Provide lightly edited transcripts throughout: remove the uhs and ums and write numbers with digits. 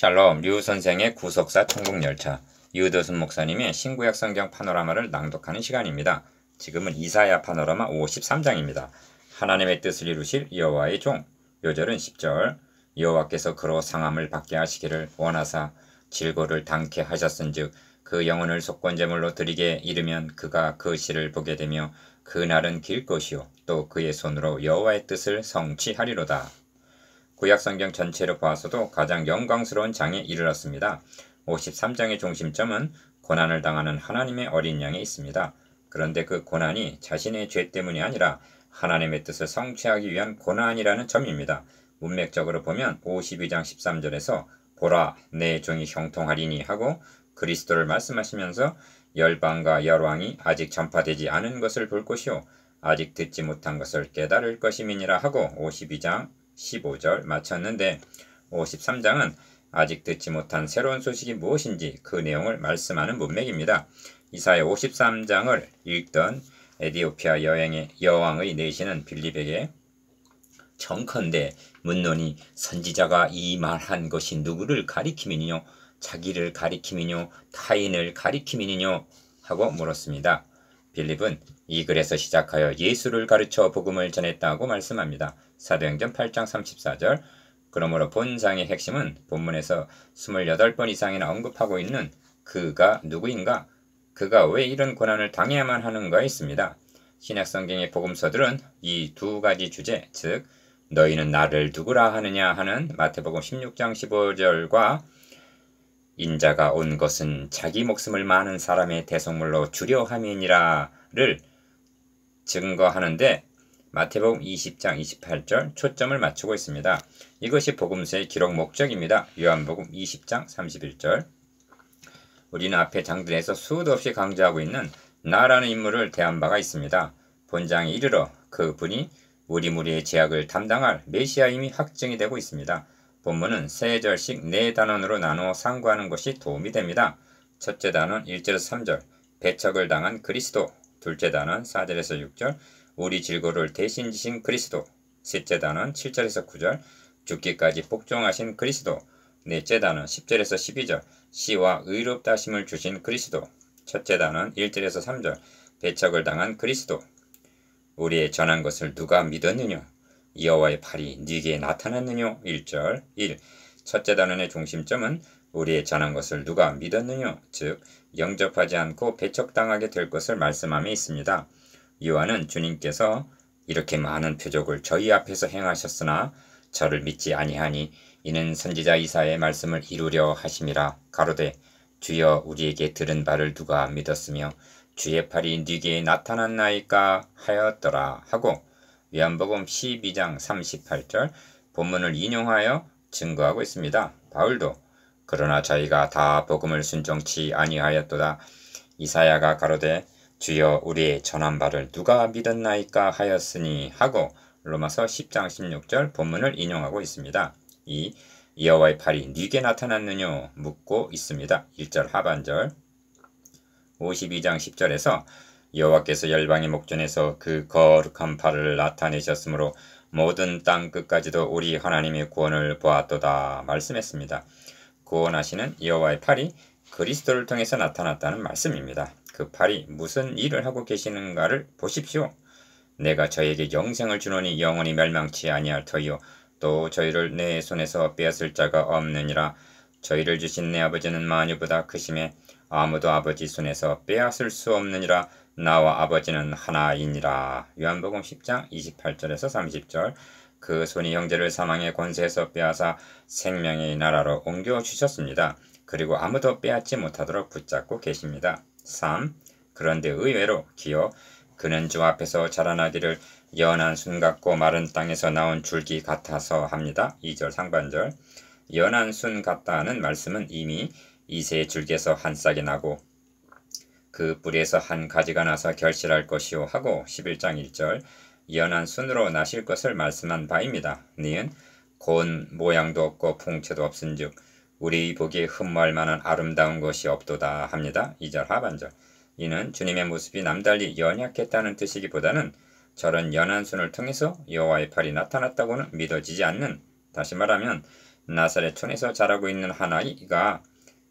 샬롬, 류 선생의 구속사 천국열차, 유도순 목사님의 신구약 성경 파노라마를 낭독하는 시간입니다. 지금은 이사야 파노라마 53장입니다. 하나님의 뜻을 이루실 여호와의 종. 요절은 10절. 여호와께서 그로 상함을 받게 하시기를 원하사 질고를 당케 하셨은즉 그 영혼을 속건제물로 드리게 이르면 그가 그 시를 보게 되며 그 날은 길 것이요 또 그의 손으로 여호와의 뜻을 성취하리로다. 구약성경 전체로 보아서도 가장 영광스러운 장에 이르렀습니다. 53장의 중심점은 고난을 당하는 하나님의 어린 양에 있습니다. 그런데 그 고난이 자신의 죄 때문이 아니라 하나님의 뜻을 성취하기 위한 고난이라는 점입니다. 문맥적으로 보면 52장 13절에서 보라 내 종이 형통하리니 하고 그리스도를 말씀하시면서 열방과 열왕이 아직 전파되지 않은 것을 볼 것이요 아직 듣지 못한 것을 깨달을 것임이니라 하고 52장 15절 마쳤는데 53장은 아직 듣지 못한 새로운 소식이 무엇인지 그 내용을 말씀하는 문맥입니다. 이사야 53장을 읽던 에디오피아 여왕의 내시는 빌립에게 청컨대 묻노니 선지자가 이 말한 것이 누구를 가리킴이니뇨 자기를 가리킴이뇨 타인을 가리킴이니뇨 하고 물었습니다. 빌립은 이 글에서 시작하여 예수를 가르쳐 복음을 전했다고 말씀합니다. 사도행전 8장 34절. 그러므로 본장의 핵심은 본문에서 28번 이상이나 언급하고 있는 그가 누구인가? 그가 왜 이런 고난을 당해야만 하는가에 있습니다. 신약성경의 복음서들은 이 두 가지 주제, 즉 너희는 나를 누구라 하느냐 하는 마태복음 16장 15절과 인자가 온 것은 자기 목숨을 많은 사람의 대속물로 주려 함이니라를 증거하는데 마태복음 20장 28절 초점을 맞추고 있습니다. 이것이 복음서의 기록 목적입니다. 요한복음 20장 31절. 우리는 앞에 장들에서 수도 없이 강조하고 있는 나라는 인물을 대한 바가 있습니다. 본장에 이르러 그분이 우리 무리의 죄악을 담당할 메시아임이 확증이 되고 있습니다. 본문은 세 절씩 네 단원으로 나누어 상고하는 것이 도움이 됩니다. 첫째 단원 1절에서 3절 배척을 당한 그리스도, 둘째 단원 4절에서 6절 우리 질고를 대신 지신 그리스도, 셋째 단원 7절에서 9절 죽기까지 복종하신 그리스도, 넷째 단원 10절에서 12절 시와 의롭다 하심을 주신 그리스도, 첫째 단원 1절에서 3절 배척을 당한 그리스도, 우리의 전한 것을 누가 믿었느냐? 여호와의 팔이 네게 나타났느냐? 1절 1. 첫째 단원의 중심점은 우리의 전한 것을 누가 믿었느냐? 즉 영접하지 않고 배척당하게 될 것을 말씀함에 있습니다. 요한은 주님께서 이렇게 많은 표적을 저희 앞에서 행하셨으나 저를 믿지 아니하니 이는 선지자 이사야의 말씀을 이루려 하심이라 가로되 주여 우리에게 들은 바를 누가 믿었으며 주의 팔이 네게 나타났나이까 하였더라 하고 요한복음 12장 38절 본문을 인용하여 증거하고 있습니다. 바울도 그러나 저희가 다 복음을 순종치 아니하였도다. 이사야가 가로되 주여 우리의 전한 바를 누가 믿었나이까 하였으니 하고 로마서 10장 16절 본문을 인용하고 있습니다. 이 여호와의 팔이 네게 나타났느냐 묻고 있습니다. 1절 하반절 52장 10절에서 여호와께서 열방의 목전에서 그 거룩한 팔을 나타내셨으므로 모든 땅 끝까지도 우리 하나님의 구원을 보았도다 말씀했습니다. 구원하시는 여호와의 팔이 그리스도를 통해서 나타났다는 말씀입니다. 그 팔이 무슨 일을 하고 계시는가를 보십시오. 내가 저에게 영생을 주노니 영원히 멸망치 아니할 터이요 또 저희를 내 손에서 빼앗을 자가 없느니라. 저희를 주신 내 아버지는 만유보다 크심에 아무도 아버지 손에서 빼앗을 수 없느니라. 나와 아버지는 하나이니라. 요한복음 10장 28절에서 30절 그 손이 형제를 사망의 권세에서 빼앗아 생명의 나라로 옮겨주셨습니다. 그리고 아무도 빼앗지 못하도록 붙잡고 계십니다. 3. 그런데 의외로 기어 그는 주 앞에서 자라나기를 연한 순 같고 마른 땅에서 나온 줄기 같아서 합니다. 2절 상반절 연한 순 같다는 말씀은 이미 이새의 줄기에서 한 싹이 나고 그 뿌리에서 한 가지가 나서 결실할 것이요 하고 11장 1절 연한 순으로 나실 것을 말씀한 바입니다. 니은 고운 모양도 없고 풍채도 없은즉 우리 보기에 흠모할 만한 아름다운 것이 없도다 합니다. 2절 하반절 이는 주님의 모습이 남달리 연약했다는 뜻이기보다는 저런 연한 순을 통해서 여호와의 팔이 나타났다고는 믿어지지 않는, 다시 말하면 나사렛촌에서 자라고 있는 한 아이가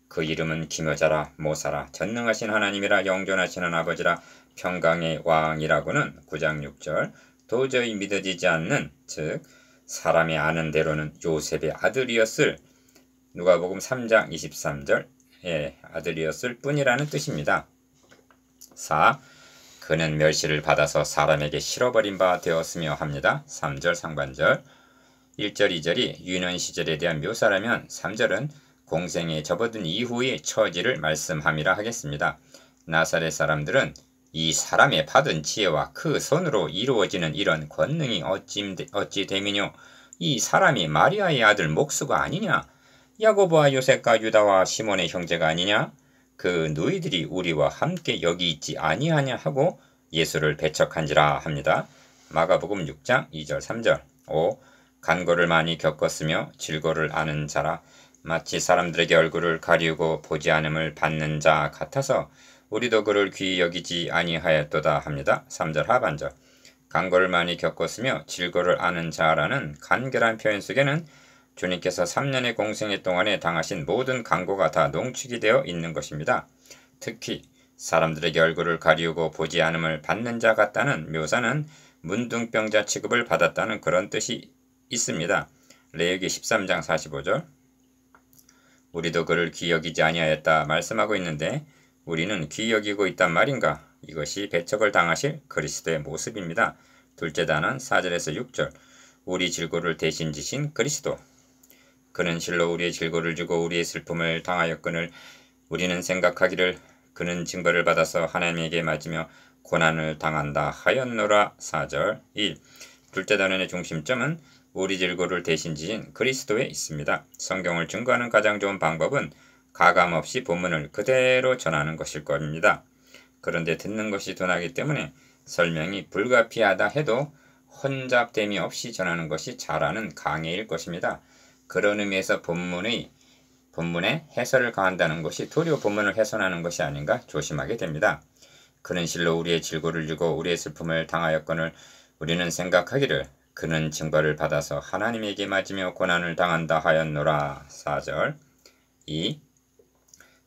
그 이름은 기묘자라 모사라 전능하신 하나님이라 영존하시는 아버지라 평강의 왕이라고는 9장 6절 도저히 믿어지지 않는, 즉 사람이 아는 대로는 요셉의 아들이었을, 누가복음 3장 23절의 아들이었을 뿐이라는 뜻입니다. 4. 그는 멸시를 받아서 사람에게 실어버린 바 되었으며 합니다. 3절 상반절. 1절 2절이 유년 시절에 대한 묘사라면 3절은 공생에 접어든 이후의 처지를 말씀함이라 하겠습니다. 나사렛 사람들은 이 사람의 받은 지혜와 그 손으로 이루어지는 이런 권능이 어찌 됨이뇨? 이 사람이 마리아의 아들 목수가 아니냐? 야고보와 요셉과 유다와 시몬의 형제가 아니냐? 그 너희들이 우리와 함께 여기 있지 아니하냐 하고 예수를 배척한지라 합니다. 마가복음 6장 2절 3절. 5. 간고를 많이 겪었으며 질고를 아는 자라 마치 사람들에게 얼굴을 가리우고 보지 않음을 받는 자 같아서 우리도 그를 귀히 여기지 아니하였도다 합니다. 3절 하반절. 간고를 많이 겪었으며 질고를 아는 자라는 간결한 표현 속에는 주님께서 3년의 공생애 동안에 당하신 모든 간고가 다 농축이 되어 있는 것입니다. 특히 사람들에게 얼굴을 가리우고 보지 않음을 받는 자 같다는 묘사는 문둥병자 취급을 받았다는 그런 뜻이 있습니다. 레위기 13장 45절. 우리도 그를 귀히 여기지 아니하였다 말씀하고 있는데 우리는 귀히 여기고 있단 말인가? 이것이 배척을 당하실 그리스도의 모습입니다. 둘째 단원 4절에서 6절. 우리 질고를 대신 지신 그리스도. 그는 실로 우리의 질고를 지고 우리의 슬픔을 당하였거늘 우리는 생각하기를 그는 징벌을 받아서 하나님에게 맞으며 고난을 당한다 하였노라. 4절 1. 둘째 단원의 중심점은 우리 질고를 대신 지신 그리스도에 있습니다. 성경을 증거하는 가장 좋은 방법은 가감없이 본문을 그대로 전하는 것일 겁니다. 그런데 듣는 것이 둔하기 때문에 설명이 불가피하다 해도 혼잡됨이 없이 전하는 것이 잘하는 강해일 것입니다. 그런 의미에서 본문에 해설을 가한다는 것이 도리어 본문을 훼손하는 것이 아닌가 조심하게 됩니다. 그는 실로 우리의 질고를 지고 우리의 슬픔을 당하였거늘 우리는 생각하기를 그는 징벌을 받아서 하나님에게 맞으며 고난을 당한다 하였노라. 4절 2.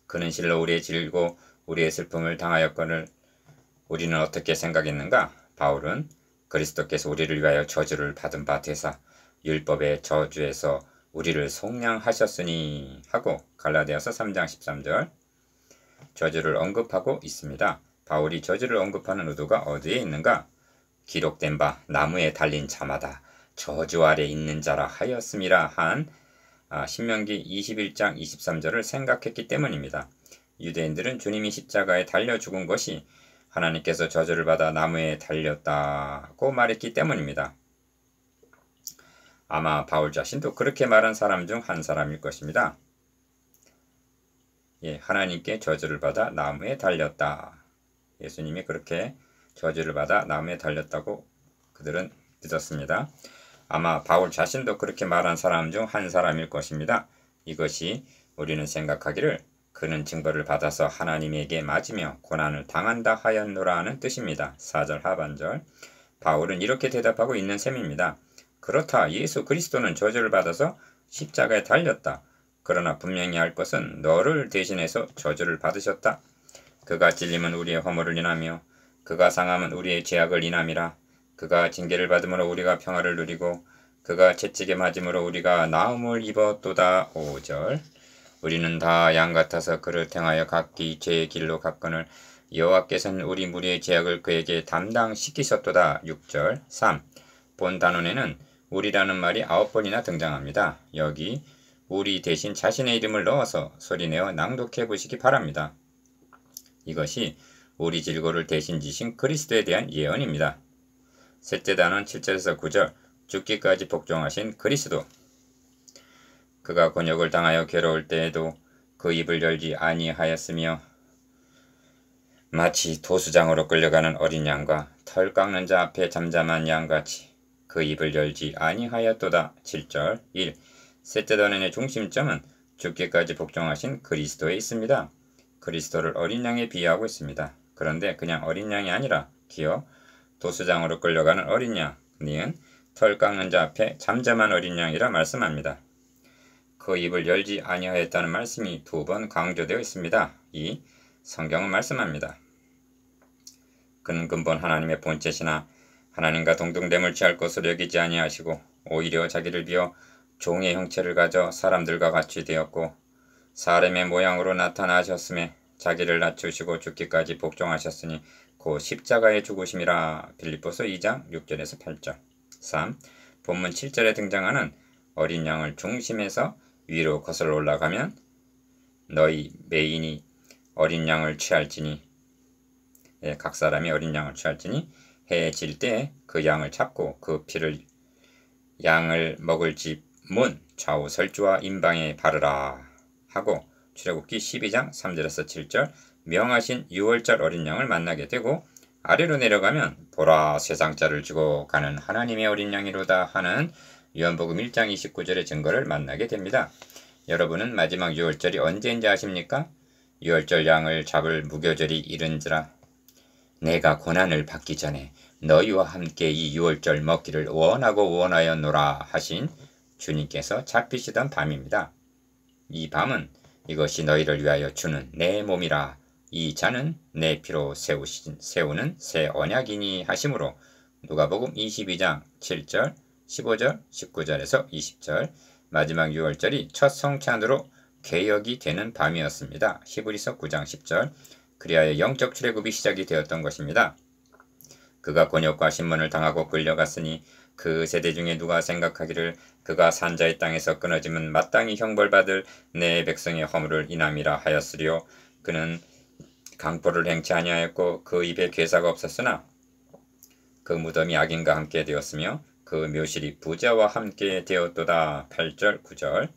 그는 실로 우리의 질고 우리의 슬픔을 당하였거늘 우리는 어떻게 생각했는가? 바울은 그리스도께서 우리를 위하여 저주를 받은 바 되사 율법의 저주에서 우리를 속량하셨으니 하고 갈라디아서 3장 13절 저주를 언급하고 있습니다. 바울이 저주를 언급하는 의도가 어디에 있는가? 기록된 바 나무에 달린 자마다 저주 아래 있는 자라 하였음이라 한 신명기 21장 23절을 생각했기 때문입니다. 유대인들은 주님이 십자가에 달려 죽은 것이 하나님께서 저주를 받아 나무에 달렸다고 말했기 때문입니다. 아마 바울 자신도 그렇게 말한 사람 중 한 사람일 것입니다. 하나님께 저주를 받아 나무에 달렸다. 예수님이 그렇게 저주를 받아 나무에 달렸다고 그들은 믿었습니다. 아마 바울 자신도 그렇게 말한 사람 중 한 사람일 것입니다. 이것이 우리는 생각하기를 그는 징벌을 받아서 하나님에게 맞으며 고난을 당한다 하였노라 하는 뜻입니다. 4절 하반절. 바울은 이렇게 대답하고 있는 셈입니다. 그렇다. 예수 그리스도는 저주를 받아서 십자가에 달렸다. 그러나 분명히 알 것은 너를 대신해서 저주를 받으셨다. 그가 찔림은 우리의 허물을 인하며 그가 상함은 우리의 죄악을 인함이라. 그가 징계를 받음으로 우리가 평화를 누리고 그가 채찍에 맞음으로 우리가 나음을 입었도다. 5절. 우리는 다 양 같아서 그를 행하여 각기 죄의 길로 갔거늘 여호와께서는 우리 무리의 죄악을 그에게 담당시키셨도다. 6절. 3. 본 단원에는 우리라는 말이 9번이나 등장합니다. 여기 우리 대신 자신의 이름을 넣어서 소리내어 낭독해 보시기 바랍니다. 이것이 우리 질고를 대신 지신 그리스도에 대한 예언입니다. 셋째 단원 7절에서 9절. 죽기까지 복종하신 그리스도. 그가 곤욕을 당하여 괴로울 때에도 그 입을 열지 아니하였으며 마치 도수장으로 끌려가는 어린 양과 털 깎는 자 앞에 잠잠한 양같이 그 입을 열지 아니하였도다. 7절 1. 셋째 단원의 중심점은 죽기까지 복종하신 그리스도에 있습니다. 그리스도를 어린 양에 비유하고 있습니다. 그런데 그냥 어린 양이 아니라 기어 도수장으로 끌려가는 어린 양, 니은 털 깎는 자 앞에 잠잠한 어린 양이라 말씀합니다. 그 입을 열지 아니하였다는 말씀이 2번 강조되어 있습니다. 2. 성경은 말씀합니다. 그는 근본 하나님의 본체시나 하나님과 동등됨을 취할 것으로 여기지 아니하시고 오히려 자기를 비워 종의 형체를 가져 사람들과 같이 되었고 사람의 모양으로 나타나셨음에 자기를 낮추시고 죽기까지 복종하셨으니 곧 십자가의 죽으심이라. 빌립보서 2장 6절에서 8절. 3. 본문 7절에 등장하는 어린 양을 중심에서 위로 거슬러 올라가면 너희 매인이 어린 양을 취할지니 각 사람이 어린 양을 취할지니 해에 질 때 그 양을 잡고 그 피를 양을 먹을 집 문 좌우 설주와 임방에 바르라 하고 출애굽기 12장 3절에서 7절 명하신 6월절 어린 양을 만나게 되고 아래로 내려가면 보라 세상자를 주고 가는 하나님의 어린 양이로다 하는 요한복음 1장 29절의 증거를 만나게 됩니다. 여러분은 마지막 6월절이 언제인지 아십니까? 6월절 양을 잡을 무교절이 이른지라 내가 고난을 받기 전에 너희와 함께 이 6월절 먹기를 원하고 원하였노라 하신 주님께서 잡히시던 밤입니다. 이 밤은 이것이 너희를 위하여 주는 내 몸이라. 이 잔은 내 피로 세우는 새 언약이니 하심으로 누가복음 22장 7절, 15절, 19절에서 20절 마지막 6월절이 첫 성찬으로 개혁이 되는 밤이었습니다. 히브리서 9장 10절 그리하여 영적 출애굽이 시작이 되었던 것입니다. 그가 곤욕과 신문을 당하고 끌려갔으니 그 세대 중에 누가 생각하기를 그가 산자의 땅에서 끊어지면 마땅히 형벌받을 내 백성의 허물을 인함이라 하였으리요. 그는 강포를 행치 아니하였고 그 입에 괴사가 없었으나 그 무덤이 악인과 함께 되었으며 그 묘실이 부자와 함께 되었도다. 8절 9절.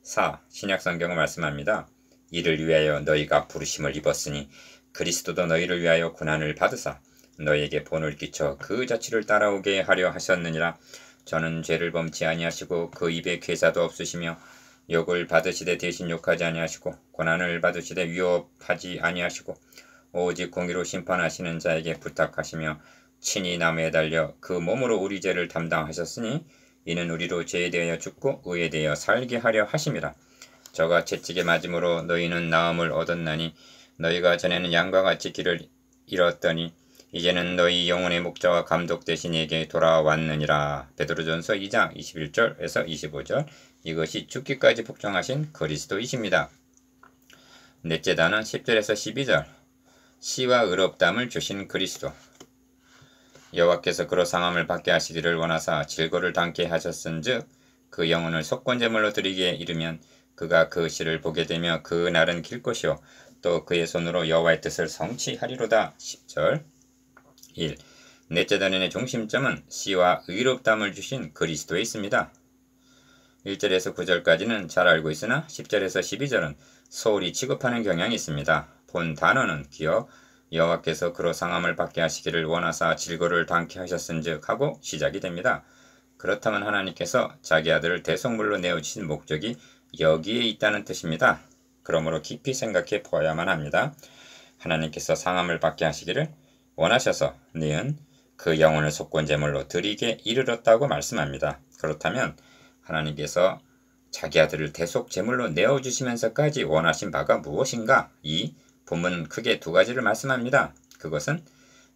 4. 신약성경은 말씀합니다. 이를 위하여 너희가 부르심을 입었으니 그리스도도 너희를 위하여 고난을 받으사 너희에게 본을 끼쳐 그 자취를 따라오게 하려 하셨느니라. 저는 죄를 범치 아니하시고 그 입에 괴사도 없으시며 욕을 받으시되 대신 욕하지 아니하시고 고난을 받으시되 위협하지 아니하시고 오직 공의로 심판하시는 자에게 부탁하시며 친히 나무에 달려 그 몸으로 우리 죄를 담당하셨으니 이는 우리로 죄에 대하여 죽고 의에 대하여 살게 하려 하심이라. 저가 채찍에 맞음으로 너희는 나음을 얻었나니 너희가 전에는 양과 같이 길을 잃었더니 이제는 너희 영혼의 목자와 감독 되신 이에게 돌아왔느니라. 베드로전서 2장 21절에서 25절. 이것이 죽기까지 복종하신 그리스도이십니다. 넷째 단은 10절에서 12절. 시와 의롭담을 주신 그리스도. 여호와께서 그로 상함을 받게 하시기를 원하사 질고를 당케 하셨은즉 그 영혼을 속건제물로 드리기에 이르면 그가 그 시를 보게 되며 그 날은 길 것이요 또 그의 손으로 여호와의 뜻을 성취하리로다. 10절. 1. 넷째 단원의 중심점은 시와 의롭담을 주신 그리스도에 있습니다. 1절에서 9절까지는 잘 알고 있으나 10절에서 12절은 소홀히 취급하는 경향이 있습니다. 본 단어는 기어 여호와께서 그로 상함을 받게 하시기를 원하사 질고를 당케 하셨은즉 하고 시작이 됩니다. 그렇다면 하나님께서 자기 아들을 대속물로 내어주신 목적이 여기에 있다는 뜻입니다. 그러므로 깊이 생각해 보아야만 합니다. 하나님께서 상함을 받게 하시기를 원하셔서 너희는 그 영혼을 속건제물로 드리게 이르렀다고 말씀합니다. 그렇다면 하나님께서 자기 아들을 대속제물로 내어주시면서까지 원하신 바가 무엇인가? 이 본문은 크게 두 가지를 말씀합니다. 그것은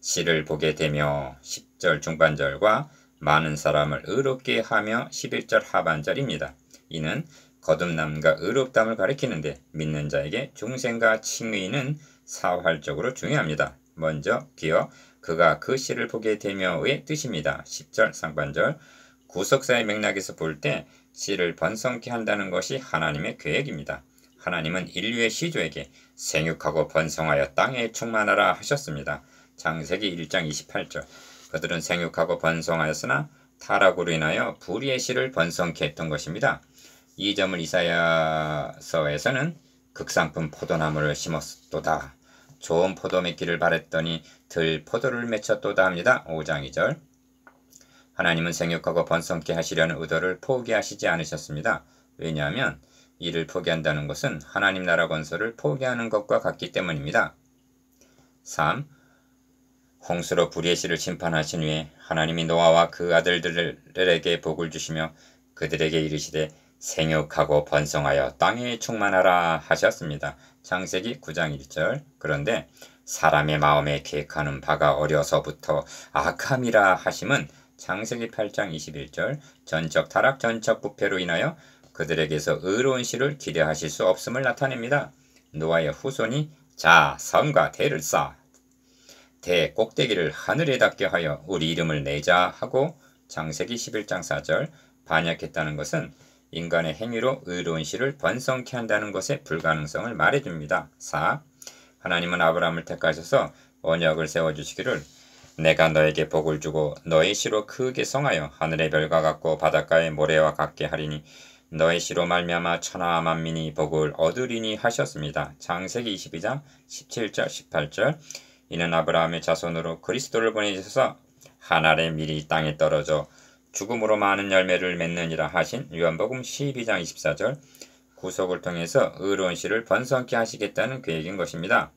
시를 보게 되며 10절 중반절과 많은 사람을 의롭게 하며 11절 하반절입니다. 이는 거듭남과 의롭담을 가리키는데 믿는 자에게 중생과 칭의는 사활적으로 중요합니다. 먼저 기어 그가 그 시를 보게 되며의 뜻입니다. 10절 상반절. 구속사의 맥락에서 볼 때 시를 번성케 한다는 것이 하나님의 계획입니다. 하나님은 인류의 시조에게 생육하고 번성하여 땅에 충만하라 하셨습니다. 창세기 1장 28절. 그들은 생육하고 번성하였으나 타락으로 인하여 불의의 씨를 번성케 했던 것입니다. 이 점을 이사야서에서는 극상품 포도나무를 심었도다. 좋은 포도 맺기를 바랬더니 들 포도를 맺혔도다 합니다. 5장 2절. 하나님은 생육하고 번성케 하시려는 의도를 포기하시지 않으셨습니다. 왜냐하면 이를 포기한다는 것은 하나님 나라 건설을 포기하는 것과 같기 때문입니다. 3. 홍수로 불의의 씨를 심판하신 후에 하나님이 노아와 그 아들들에게 복을 주시며 그들에게 이르시되 생육하고 번성하여 땅에 충만하라 하셨습니다. 창세기 9장 1절. 그런데 사람의 마음에 계획하는 바가 어려서부터 악함이라 하심은 창세기 8장 21절. 전적 타락 전적 부패로 인하여 그들에게서 의로운 씨를 기대하실 수 없음을 나타냅니다. 노아의 후손이 자 성과 대를 쌓아 대 꼭대기를 하늘에 닿게 하여 우리 이름을 내자 하고 창세기 11장 4절 반역했다는 것은 인간의 행위로 의로운 씨를 번성케 한다는 것의 불가능성을 말해줍니다. 4. 하나님은 아브라함을 택하셔서 언약을 세워주시기를 내가 너에게 복을 주고 너의 씨로 크게 성하여 하늘의 별과 같고 바닷가의 모래와 같게 하리니 너의 씨로 말미암아 천하 만민이 복을 얻으리니 하셨습니다. 창세기 22장 17절 18절. 이는 아브라함의 자손으로 그리스도를 보내셔서 한 알의 밀이 땅에 떨어져 죽음으로 많은 열매를 맺느니라 하신 요한복음 12장 24절. 구속을 통해서 의로운 씨를 번성케 하시겠다는 계획인 것입니다.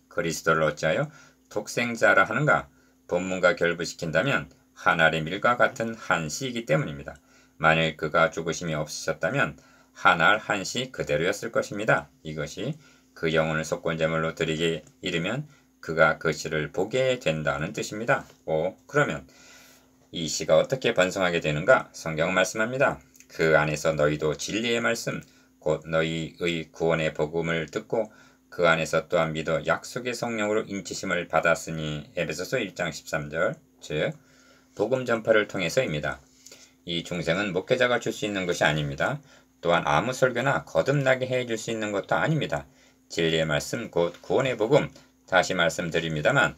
그리스도를 어찌하여 독생자라 하는가? 본문과 결부시킨다면 한 알의 밀과 같은 한 씨이기 때문입니다. 만일 그가 죽으심이 없으셨다면 한 알 한 씨 그대로였을 것입니다. 이것이 그 영혼을 속건제물로 드리게 이르면 그가 그 씨를 보게 된다는 뜻입니다. 5. 그러면 이 씨가 어떻게 번성하게 되는가? 성경은 말씀합니다. 그 안에서 너희도 진리의 말씀 곧 너희의 구원의 복음을 듣고 그 안에서 또한 믿어 약속의 성령으로 인치심을 받았으니 에베소서 1장 13절. 즉 복음 전파를 통해서입니다. 이 중생은 목회자가 줄 수 있는 것이 아닙니다. 또한 아무 설교나 거듭나게 해줄 수 있는 것도 아닙니다. 진리의 말씀 곧 구원의 복음 다시 말씀드립니다만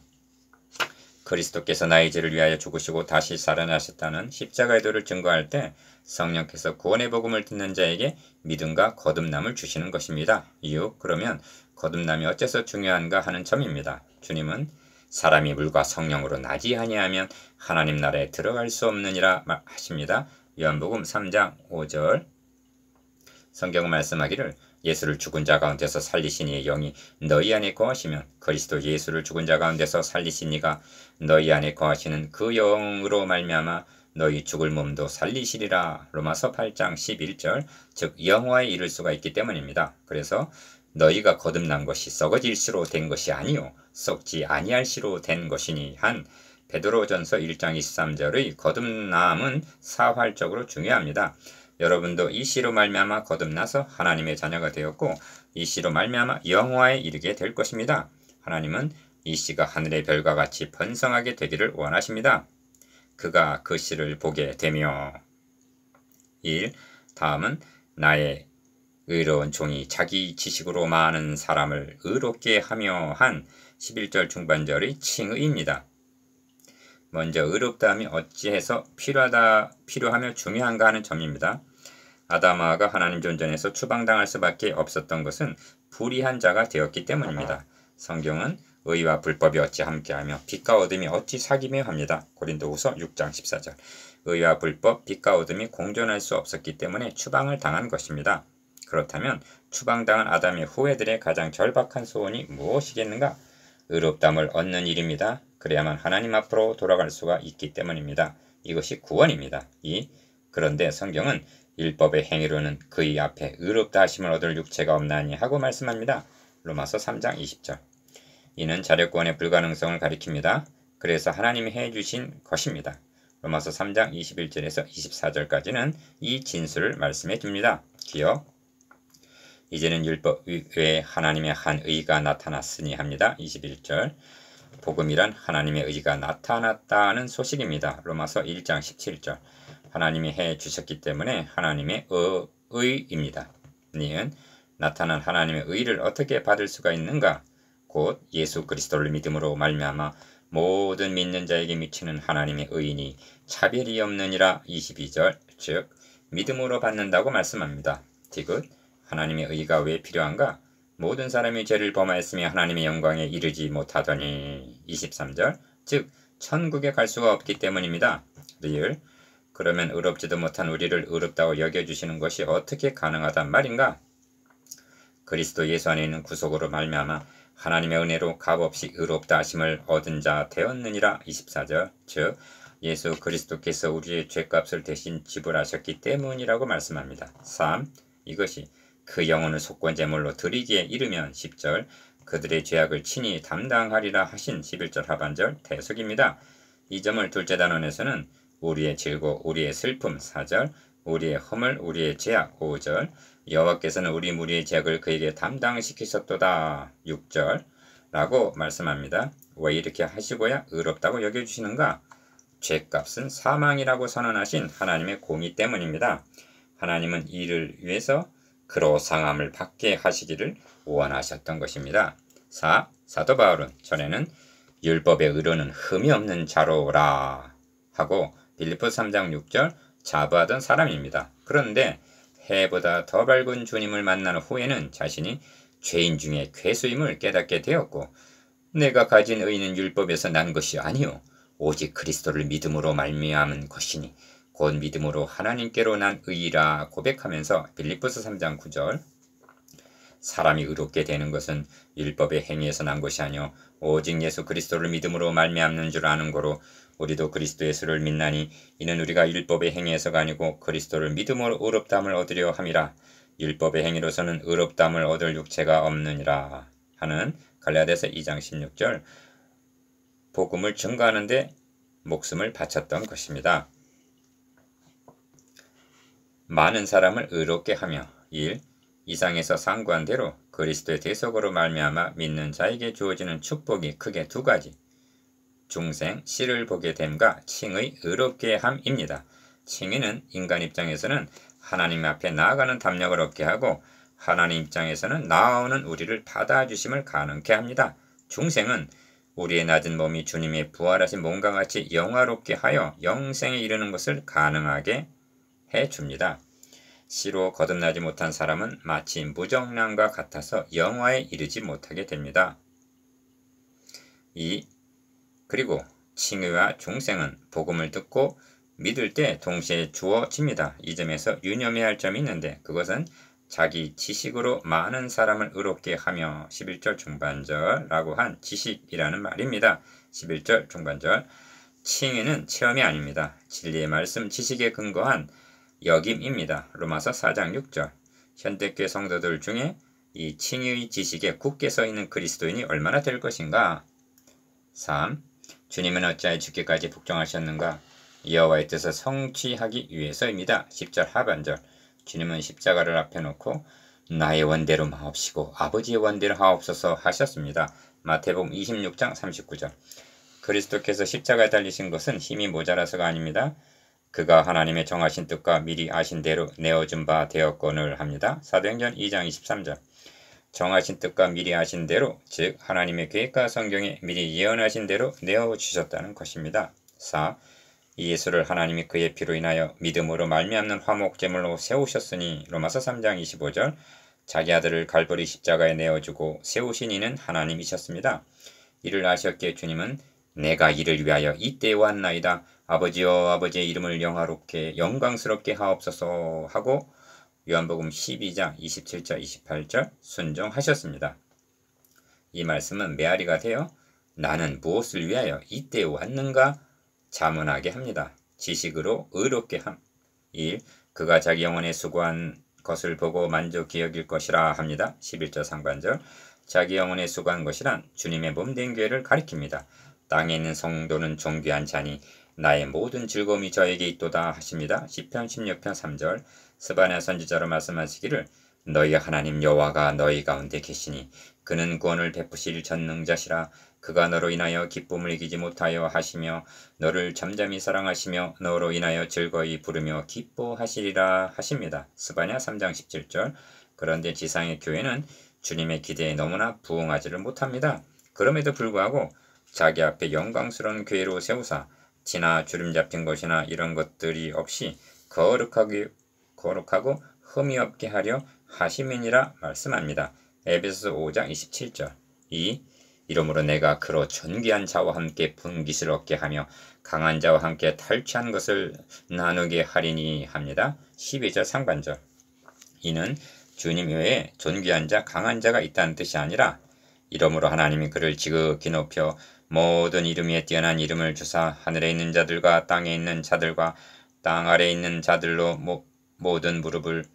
그리스도께서 나의 죄를 위하여 죽으시고 다시 살아나셨다는 십자가의 도를 증거할 때 성령께서 구원의 복음을 듣는 자에게 믿음과 거듭남을 주시는 것입니다. 이유 그러면 거듭남이 어째서 중요한가 하는 점입니다. 주님은 사람이 물과 성령으로 나지 아니하면 하나님 나라에 들어갈 수 없느니라 하십니다. 요한복음 3장 5절. 성경은 말씀하기를 예수를 죽은 자 가운데서 살리신 이의 영이 너희 안에 거하시면 그리스도 예수를 죽은 자 가운데서 살리신 이가 너희 안에 거하시는 그 영으로 말미암아 너희 죽을 몸도 살리시리라. 로마서 8장 11절. 즉 영화에 이를 수가 있기 때문입니다. 그래서 너희가 거듭난 것이 썩어질 씨로 된 것이 아니요 썩지 아니할 씨로 된 것이니 한 베드로전서 1장 23절의 거듭남은 사활적으로 중요합니다. 여러분도 이 씨로 말미암아 거듭나서 하나님의 자녀가 되었고 이 씨로 말미암아 영화에 이르게 될 것입니다. 하나님은 이 씨가 하늘의 별과 같이 번성하게 되기를 원하십니다. 그가 그 씨를 보게 되며 1. 다음은 나의 의로운 종이 자기 지식으로 많은 사람을 의롭게 하며 한 11절 중반절의 칭의입니다. 먼저 의롭다함이 어찌해서 필요하며 중요한가 하는 점입니다. 아담아가 하나님 존전에서 추방당할 수밖에 없었던 것은 불의한 자가 되었기 때문입니다. 성경은 의와 불법이 어찌 함께하며 빛과 어둠이 어찌 사귀며 합니다. 고린도후서 6장 14절. 의와 불법, 빛과 어둠이 공존할 수 없었기 때문에 추방을 당한 것입니다. 그렇다면 추방당한 아담의 후예들의 가장 절박한 소원이 무엇이겠는가? 의롭담을 얻는 일입니다. 그래야만 하나님 앞으로 돌아갈 수가 있기 때문입니다. 이것이 구원입니다. 그런데 성경은 율법의 행위로는 그의 앞에 의롭다 하심을 얻을 육체가 없나니 하고 말씀합니다. 로마서 3장 20절. 이는 자력구원의 불가능성을 가리킵니다. 그래서 하나님이 해주신 것입니다. 로마서 3장 21절에서 24절까지는 이 진술을 말씀해 줍니다. 기억. 이제는 율법 외에 하나님의 한 의가 나타났으니 합니다. 21절. 복음이란 하나님의 의가 나타났다는 소식입니다. 로마서 1장 17절. 하나님이 해주셨기 때문에 하나님의 의입니다. 니은 나타난 하나님의 의를 어떻게 받을 수가 있는가? 곧 예수 그리스도를 믿음으로 말미암아 모든 믿는 자에게 미치는 하나님의 의인이 차별이 없느니라. 22절. 즉 믿음으로 받는다고 말씀합니다. 디귿. 하나님의 의가 왜 필요한가? 모든 사람이 죄를 범하였으며 하나님의 영광에 이르지 못하더니. 23절. 즉 천국에 갈 수가 없기 때문입니다. 리을. 그러면 의롭지도 못한 우리를 의롭다고 여겨주시는 것이 어떻게 가능하단 말인가? 그리스도 예수 안에 있는 구속으로 말미암아 하나님의 은혜로 값없이 의롭다 하심을 얻은 자 되었느니라. 24절. 즉 예수 그리스도께서 우리의 죄값을 대신 지불하셨기 때문이라고 말씀합니다. 3. 이것이 그 영혼을 속건제물로 드리기에 이르면 10절 그들의 죄악을 친히 담당하리라 하신 11절 하반절 대속입니다. 이 점을 둘째 단원에서는 우리의 질고 우리의 슬픔 4절 우리의 허물 우리의 죄악 5절 여호와께서는 우리 무리의 죄악을 그에게 담당시키셨도다 6절 라고 말씀합니다. 왜 이렇게 하시고야 의롭다고 여겨주시는가? 죄값은 사망이라고 선언하신 하나님의 공의 때문입니다. 하나님은 이를 위해서 그로 상함을 받게 하시기를 원하셨던 것입니다. 4. 사도 바울은 전에는 율법의 의로는 흠이 없는 자로라 하고 빌립보서 3장 6절 자부하던 사람입니다. 그런데 해보다 더 밝은 주님을 만난 후에는 자신이 죄인 중에 괴수임을 깨닫게 되었고 내가 가진 의는 율법에서 난 것이 아니요 오직 그리스도를 믿음으로 말미암은 것이니 곧 믿음으로 하나님께로 난 의라 고백하면서 빌립보서 3장 9절 사람이 의롭게 되는 것은 율법의 행위에서 난 것이 아니요 오직 예수 그리스도를 믿음으로 말미암는 줄 아는 거로 우리도 그리스도 예수를 믿나니 이는 우리가 율법의 행위에서가 아니고 그리스도를 믿음으로 의롭다함을 얻으려 함이라 율법의 행위로서는 의롭다함을 얻을 육체가 없느니라 하는 갈라디아서 2장 16절 복음을 증거하는 데 목숨을 바쳤던 것입니다. 많은 사람을 의롭게 하며 1. 이상에서 상고한 대로 그리스도의 대속으로 말미암아 믿는 자에게 주어지는 축복이 크게 두 가지 중생, 씨를 보게 됨과 칭의 의롭게 함입니다. 칭의는 인간 입장에서는 하나님 앞에 나아가는 담력을 얻게 하고 하나님 입장에서는 나아오는 우리를 받아주심을 가능케 합니다. 중생은 우리의 낮은 몸이 주님의 부활하신 몸과 같이 영화롭게 하여 영생에 이르는 것을 가능하게 해줍니다. 씨로 거듭나지 못한 사람은 마치 무정랑과 같아서 영화에 이르지 못하게 됩니다. 2. 그리고 칭의와 중생은 복음을 듣고 믿을 때 동시에 주어집니다. 이 점에서 유념해야 할 점이 있는데 그것은 자기 지식으로 많은 사람을 의롭게 하며 11절 중반절 라고 한 지식이라는 말입니다. 11절 중반절 칭의는 체험이 아닙니다. 진리의 말씀 지식에 근거한 여김입니다. 로마서 4장 6절 현대교회 성도들 중에 이 칭의의 지식에 굳게 서 있는 그리스도인이 얼마나 될 것인가? 3. 주님은 어찌하여 죽기까지 복종하셨는가? 여호와의 뜻을 성취하기 위해서입니다. 10절 하반절 주님은 십자가를 앞에 놓고 나의 원대로 마옵시고 아버지의 원대로 하옵소서 하셨습니다. 마태복음 26장 39절 그리스도께서 십자가에 달리신 것은 힘이 모자라서가 아닙니다. 그가 하나님의 정하신 뜻과 미리 아신 대로 내어준 바 되었거늘 합니다. 사도행전 2장 23절 정하신 뜻과 미리 아신 대로 즉 하나님의 계획과 성경에 미리 예언하신 대로 내어주셨다는 것입니다. 4. 이 예수를 하나님이 그의 피로 인하여 믿음으로 말미암는 화목제물로 세우셨으니 로마서 3장 25절 자기 아들을 갈보리 십자가에 내어주고 세우신 이는 하나님이셨습니다. 이를 아셨기에 주님은 내가 이를 위하여 이때에 왔나이다. 아버지여 아버지의 이름을 영화롭게 영광스럽게 하옵소서 하고 요한복음 12장 27절 28절 순종하셨습니다. 이 말씀은 메아리가 되어 나는 무엇을 위하여 이때에 왔는가 자문하게 합니다. 지식으로 의롭게 함. 1. 그가 자기 영혼에 수고한 것을 보고 만족히 여길 것이라 합니다. 11절 상반절 자기 영혼에 수고한 것이란 주님의 몸된 교회를 가리킵니다. 땅에 있는 성도는 존귀한 자니 나의 모든 즐거움이 저에게 있도다 하십니다. 시편 16편 3절 스바냐 선지자로 말씀하시기를 너희 하나님 여호와가 너희 가운데 계시니 그는 구원을 베푸실 전능자시라. 그가 너로 인하여 기쁨을 이기지 못하여 하시며 너를 잠잠히 사랑하시며 너로 인하여 즐거이 부르며 기뻐하시리라 하십니다. 스바냐 3장 17절 그런데 지상의 교회는 주님의 기대에 너무나 부응하지를 못합니다. 그럼에도 불구하고 자기 앞에 영광스러운 교회로 세우사 티나 주름 잡힌 것이나 이런 것들이 없이 거룩하고 흠이 없게 하려 하심이니라 말씀합니다. 에베소서 5장 27절 2. 이러므로 내가 그로 존귀한 자와 함께 분깃을 얻게 하며 강한 자와 함께 탈취한 것을 나누게 하리니 합니다. 12절 상반절 이는 주님 외에 존귀한 자 강한 자가 있다는 뜻이 아니라 이러므로 하나님이 그를 지극히 높여 모든 이름 위에 뛰어난 이름을 주사 하늘에 있는 자들과 땅에 있는 자들과 땅 아래에 있는 자들로 모든 무릎을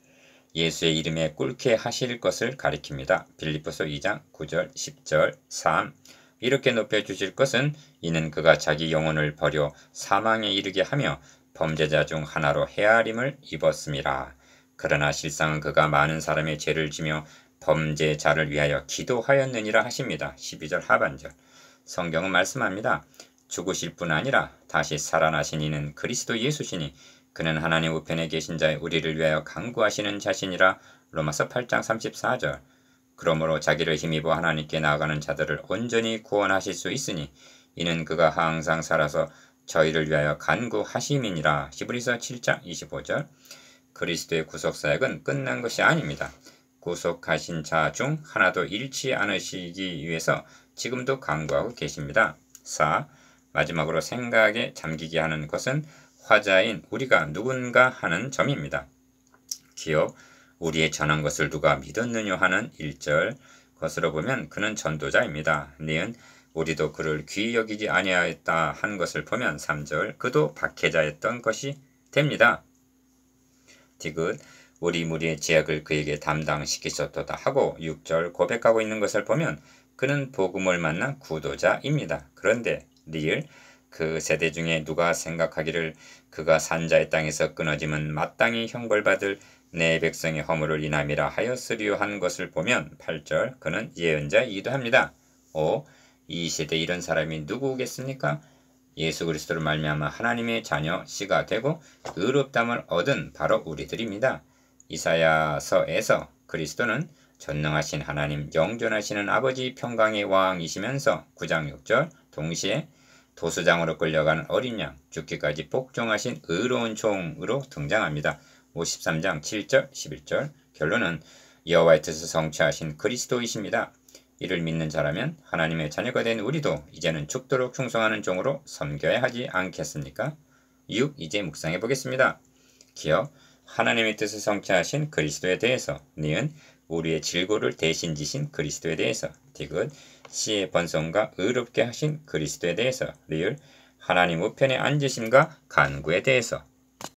예수의 이름에 꿇게 하실 것을 가리킵니다. 빌립보서 2장 9절 10절 3 이렇게 높여주실 것은 이는 그가 자기 영혼을 버려 사망에 이르게 하며 범죄자 중 하나로 헤아림을 입었음이라. 그러나 실상은 그가 많은 사람의 죄를 지며 범죄자를 위하여 기도하였느니라 하십니다. 12절 하반절. 성경은 말씀합니다. 죽으실 뿐 아니라 다시 살아나신 이는 그리스도 예수시니 그는 하나님 우편에 계신 자의 우리를 위하여 간구하시는 자신이라. 로마서 8장 34절. 그러므로 자기를 힘입어 하나님께 나아가는 자들을 온전히 구원하실 수 있으니 이는 그가 항상 살아서 저희를 위하여 간구하심이니라. 히브리서 7장 25절. 그리스도의 구속사역은 끝난 것이 아닙니다. 구속하신 자 중 하나도 잃지 않으시기 위해서 지금도 간구하고 계십니다. 4. 마지막으로 생각에 잠기게 하는 것은 화자인 우리가 누군가 하는 점입니다. 기어 우리의 전한 것을 누가 믿었느냐 하는 1절 것으로 보면 그는 전도자입니다. 니은 우리도 그를 귀히 여기지 아니하였다 한 것을 보면 3절 그도 박해자였던 것이 됩니다. 디귿 우리 무리의 죄악을 그에게 담당시키셨도다 하고 6절 고백하고 있는 것을 보면 그는 복음을 만난 구도자입니다. 그런데 리을 그 세대 중에 누가 생각하기를 그가 산자의 땅에서 끊어짐은 마땅히 형벌받을 내 백성의 허물을 인함이라 하였으리요 한 것을 보면 8절 그는 예언자이기도 합니다. 5. 이 시대에 이런 사람이 누구겠습니까? 예수 그리스도로 말미암아 하나님의 자녀 씨가 되고 의롭담을 얻은 바로 우리들입니다. 이사야서에서 그리스도는 전능하신 하나님 영존하시는 아버지 평강의 왕이시면서 9장 6절 동시에 도수장으로 끌려가는 어린 양 죽기까지 복종하신 의로운 종으로 등장합니다. 53장 7절 11절 결론은 여호와의 뜻을 성취하신 그리스도이십니다. 이를 믿는 자라면 하나님의 자녀가 된 우리도 이제는 죽도록 충성하는 종으로 섬겨야 하지 않겠습니까? 6. 이제 묵상해 보겠습니다. 기어 하나님의 뜻을 성취하신 그리스도에 대해서 니은 우리의 질고를 대신 지신 그리스도에 대해서 디귿 씨의 번성과 의롭게 하신 그리스도에 대해서 리을 하나님 우편에 앉으심과 간구에 대해서